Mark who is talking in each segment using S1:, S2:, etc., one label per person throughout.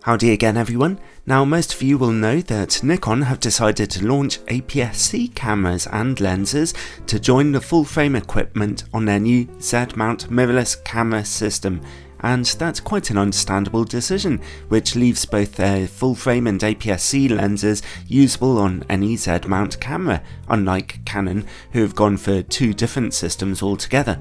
S1: Howdy again everyone. Now most of you will know that Nikon have decided to launch APS-C cameras and lenses to join the full frame equipment on their new Z-mount mirrorless camera system, and that's quite an understandable decision, which leaves both their full frame and APS-C lenses usable on any Z-mount camera, unlike Canon who have gone for two different systems altogether.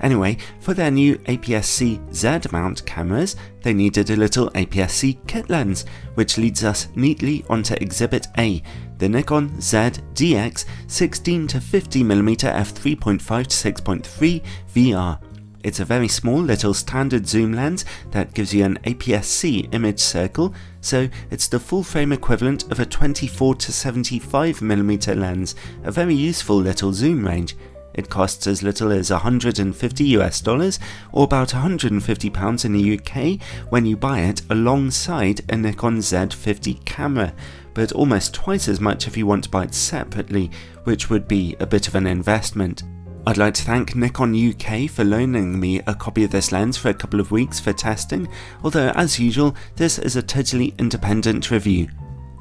S1: Anyway, for their new APS-C Z-mount cameras, they needed a little APS-C kit lens, which leads us neatly onto Exhibit A, the Nikon Z DX 16 to 50mm f3.5 to 6.3 VR. It's a very small little standard zoom lens that gives you an APS-C image circle, so it's the full frame equivalent of a 24 to 75mm lens, a very useful little zoom range. It costs as little as $150 or about £150 in the UK when you buy it alongside a Nikon Z50 camera, but almost twice as much if you want to buy it separately, which would be a bit of an investment. I'd like to thank Nikon UK for loaning me a copy of this lens for a couple of weeks for testing, although as usual this is a totally independent review.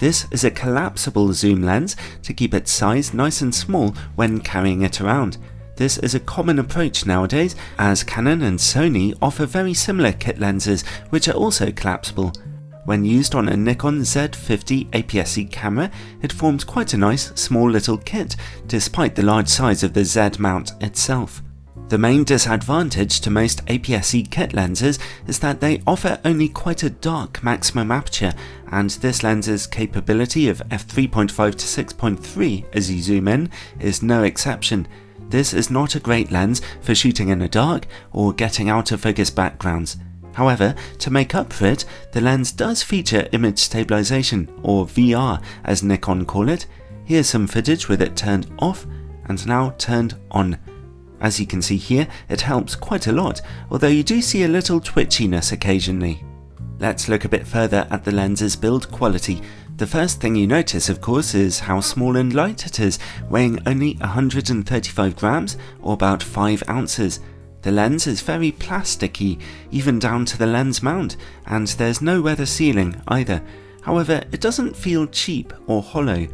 S1: This is a collapsible zoom lens to keep its size nice and small when carrying it around. This is a common approach nowadays, as Canon and Sony offer very similar kit lenses which are also collapsible. When used on a Nikon Z50 APS-C camera, it forms quite a nice small little kit, despite the large size of the Z-mount itself. The main disadvantage to most APS-C kit lenses is that they offer only quite a dark maximum aperture, and this lens's capability of f3.5 to 6.3 as you zoom in is no exception. This is not a great lens for shooting in the dark or getting out of focus backgrounds. However, to make up for it, the lens does feature image stabilization, or VR as Nikon call it. Here's some footage with it turned off and now turned on. As you can see here, it helps quite a lot, although you do see a little twitchiness occasionally. Let's look a bit further at the lens's build quality. The first thing you notice, of course, is how small and light it is, weighing only 135 grams or about 5 ounces. The lens is very plasticky, even down to the lens mount, and there's no weather sealing either. However, it doesn't feel cheap or hollow.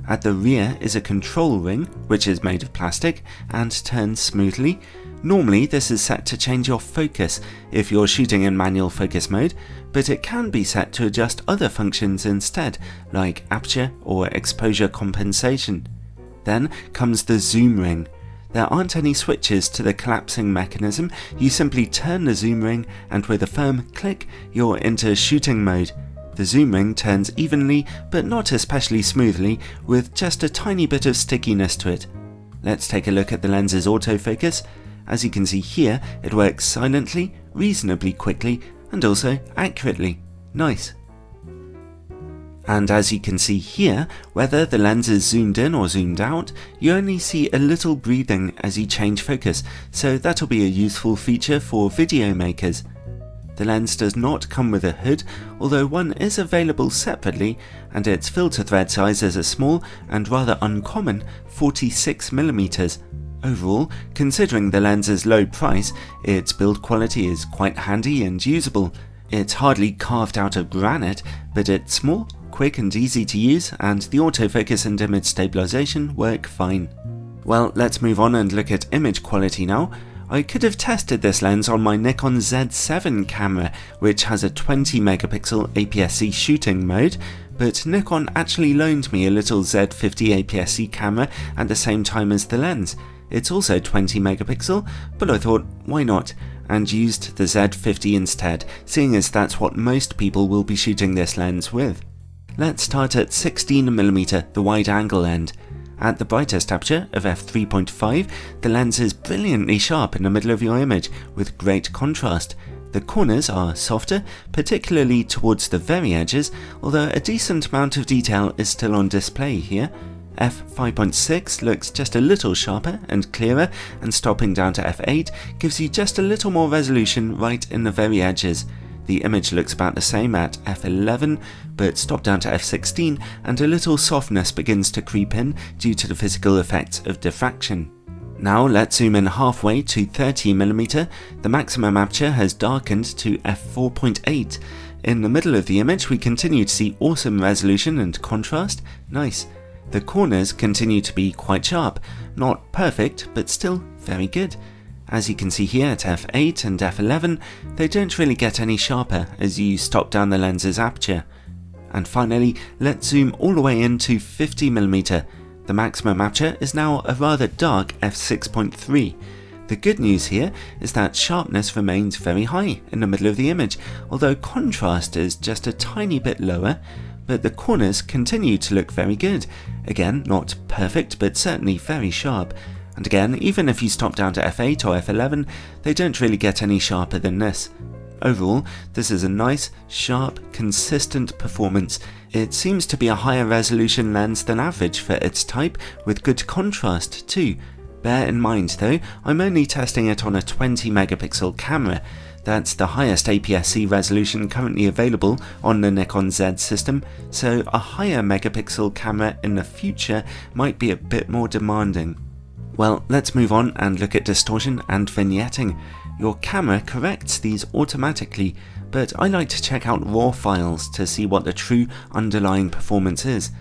S1: At the rear is a control ring, which is made of plastic and turns smoothly. Normally this is set to change your focus if you're shooting in manual focus mode, but it can be set to adjust other functions instead, like aperture or exposure compensation. Then comes the zoom ring. There aren't any switches to the collapsing mechanism, you simply turn the zoom ring and with a firm click you're into shooting mode. The zoom ring turns evenly but not especially smoothly, with just a tiny bit of stickiness to it. Let's take a look at the lens's autofocus. As you can see here, it works silently, reasonably quickly, and also accurately. Nice. And as you can see here, whether the lens is zoomed in or zoomed out, you only see a little breathing as you change focus, so that'll be a useful feature for video makers. The lens does not come with a hood, although one is available separately, and its filter thread size is a small and rather uncommon 46mm. Overall, considering the lens's low price, its build quality is quite handy and usable. It's hardly carved out of granite, but it's small, quick and easy to use, and the autofocus and image stabilization work fine. Well, let's move on and look at image quality now. I could have tested this lens on my Nikon Z7 camera, which has a 20 megapixel APS-C shooting mode, but Nikon actually loaned me a little Z50 APS-C camera at the same time as the lens. It's also 20 megapixel, but I thought, why not, and used the Z50 instead, seeing as that's what most people will be shooting this lens with. Let's start at 16mm, the wide angle end. At the brightest aperture of f3.5, the lens is brilliantly sharp in the middle of your image with great contrast. The corners are softer, particularly towards the very edges, although a decent amount of detail is still on display here. f5.6 looks just a little sharper and clearer, and stopping down to f8 gives you just a little more resolution right in the very edges. The image looks about the same at f11, but stop down to f16 and a little softness begins to creep in due to the physical effects of diffraction. Now let's zoom in halfway to 30mm, the maximum aperture has darkened to f4.8. In the middle of the image we continue to see awesome resolution and contrast. Nice. The corners continue to be quite sharp, not perfect but still very good. As you can see here at f8 and f11, they don't really get any sharper as you stop down the lens's aperture. And finally, let's zoom all the way into 50mm. The maximum aperture is now a rather dark f6.3. The good news here is that sharpness remains very high in the middle of the image, although contrast is just a tiny bit lower, but the corners continue to look very good. Again, not perfect, but certainly very sharp. And again, even if you stop down to f8 or f11, they don't really get any sharper than this. Overall, this is a nice, sharp, consistent performance. It seems to be a higher resolution lens than average for its type, with good contrast too. Bear in mind though, I'm only testing it on a 20 megapixel camera. That's the highest APS-C resolution currently available on the Nikon Z system, so a higher megapixel camera in the future might be a bit more demanding. Well, let's move on and look at distortion and vignetting. Your camera corrects these automatically, but I like to check out raw files to see what the true underlying performance is.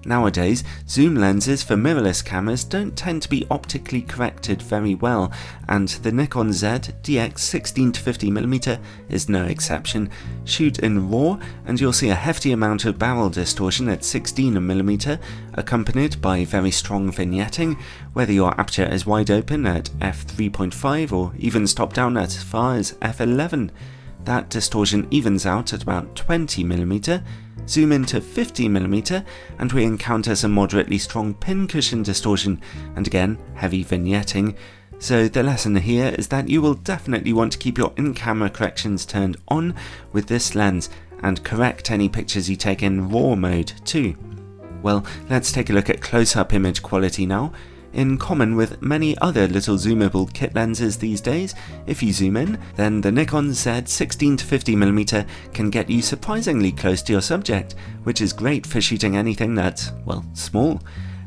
S1: Nowadays, zoom lenses for mirrorless cameras don't tend to be optically corrected very well, and the Nikon Z DX 16-50mm is no exception. Shoot in RAW and you'll see a hefty amount of barrel distortion at 16mm, accompanied by very strong vignetting, whether your aperture is wide open at f3.5 or even stop down as far as f11. That distortion evens out at about 20mm. Zoom into 50mm and we encounter some moderately strong pincushion distortion and again heavy vignetting. So the lesson here is that you will definitely want to keep your in-camera corrections turned on with this lens and correct any pictures you take in RAW mode too. Well, let's take a look at close-up image quality now. In common with many other little zoomable kit lenses these days, if you zoom in, then the Nikon Z 16-50mm can get you surprisingly close to your subject, which is great for shooting anything that's, well, small.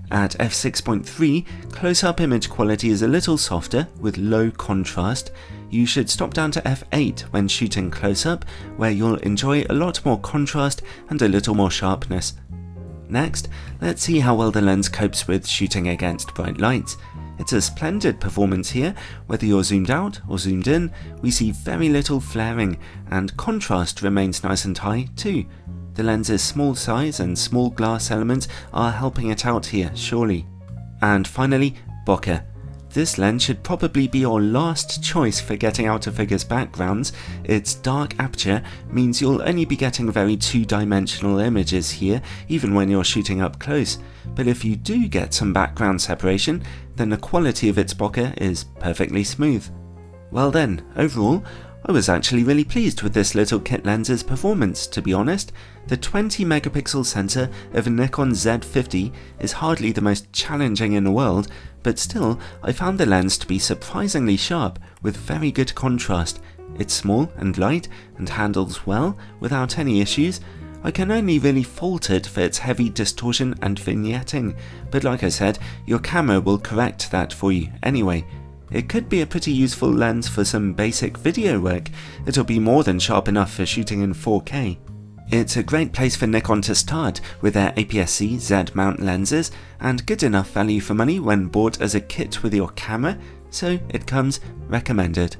S1: At f6.3, close-up image quality is a little softer with low contrast. You should stop down to f8 when shooting close-up, where you'll enjoy a lot more contrast and a little more sharpness. Next, let's see how well the lens copes with shooting against bright lights. It's a splendid performance here. Whether you're zoomed out or zoomed in, we see very little flaring, and contrast remains nice and high too. The lens's small size and small glass elements are helping it out here, surely. And finally, bokeh. This lens should probably be your last choice for getting out-of-focus backgrounds. Its dark aperture means you'll only be getting very two-dimensional images here, even when you're shooting up close. But if you do get some background separation, then the quality of its bokeh is perfectly smooth. Well then, overall, I was actually really pleased with this little kit lens's performance, to be honest. The 20 megapixel sensor of a Nikon Z50 is hardly the most challenging in the world, but still I found the lens to be surprisingly sharp with very good contrast. It's small and light and handles well without any issues. I can only really fault it for its heavy distortion and vignetting, but like I said, your camera will correct that for you anyway. It could be a pretty useful lens for some basic video work. It'll be more than sharp enough for shooting in 4K. It's a great place for Nikon to start with their APS-C Z-mount lenses, and good enough value for money when bought as a kit with your camera, so it comes recommended.